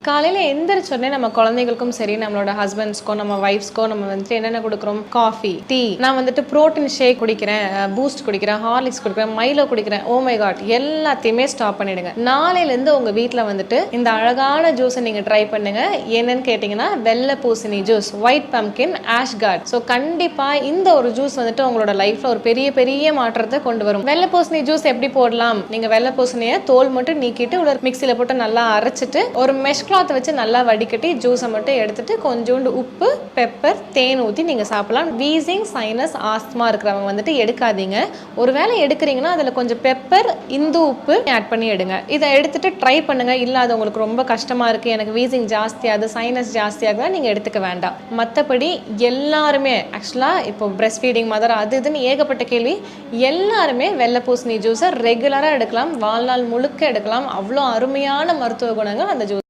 காலையில எந்திரிச்சோடனே நம்ம குழந்தைகளுக்கும் சரி, நம்மளோட ஹஸ்பண்ட்ஸ்க்கோ, நம்ம வைஃப்ஸ்க்கோ நம்ம வந்துட்டு என்னென்ன கொடுக்குறோம்? Coffee, tea. நான் வந்துட்டு புரோட்டீன் ஷேக் குடிக்கிறேன், பூஸ்ட் குடிக்கிறேன், ஹார்லிக்ஸ் குடிக்கிறேன், மைலோ குடிக்கிறேன். ஓ மை காட், எல்லாத்தையுமே ஸ்டாப் பண்ணிடுங்க. நாளையிலேருந்து உங்கள் வீட்டில் வந்துட்டு இந்த அழகான ஜூஸை நீங்கள் ட்ரை பண்ணுங்க. என்னன்னு கேட்டிங்கன்னா, வெள்ளை பூசணி juice, white pumpkin, ash card. So கண்டிப்பாக இந்த ஒரு ஜூஸ் வந்துட்டு உங்களோட லைஃப்பில் ஒரு பெரிய பெரிய மாற்றத்தை கொண்டு வரும். வெள்ளை பூசணி ஜூஸ் எப்படி போடலாம்? நீங்கள் வெள்ளை பூசணியை தோல் மட்டும் நீக்கிட்டு உள்ள மிக்சியில் போட்டு நல்லா அரைச்சிட்டு ஒரு மெஷ் கிளாத் வச்சு நல்லா வடிகட்டி ஜூஸை மட்டும் எடுத்துட்டு கொஞ்சோண்டு உப்பு, பெப்பர், தேன் ஊற்றி நீங்கள் சாப்பிடலாம். வீசிங், சைனஸ், ஆஸ்துமா இருக்கிறவங்க வந்துட்டு எடுக்காதீங்க. ஒருவேளை எடுக்கிறீங்கன்னா அதில் கொஞ்சம் பெப்பர், இந்து உப்பு ஆட் பண்ணி எடுங்க. இதை எடுத்துட்டு ட்ரை பண்ணுங்க. இல்லாத உங்களுக்கு ரொம்ப கஷ்டமாக இருக்குது, எனக்கு வீசிங் ஜாஸ்தியாகுது, சைனஸ் ஜாஸ்தியாகுதா, நீங்கள் எடுத்துக்க வேண்டாம். மற்றபடி எல்லாருமே ஆக்சுவலாக இப்போ பிரெஸ்ட் ஃபீடிங் மதர் அது இதுன்னு ஏகப்பட்ட கேள்வி. எல்லாருமே வெள்ளை பூசணி ஜூஸை ரெகுலராக எடுக்கலாம், வாழ்நாள் முழுக்க எடுக்கலாம். அவ்வளோ அருமையான மருத்துவ குணங்கள் அந்த ஜூஸ்.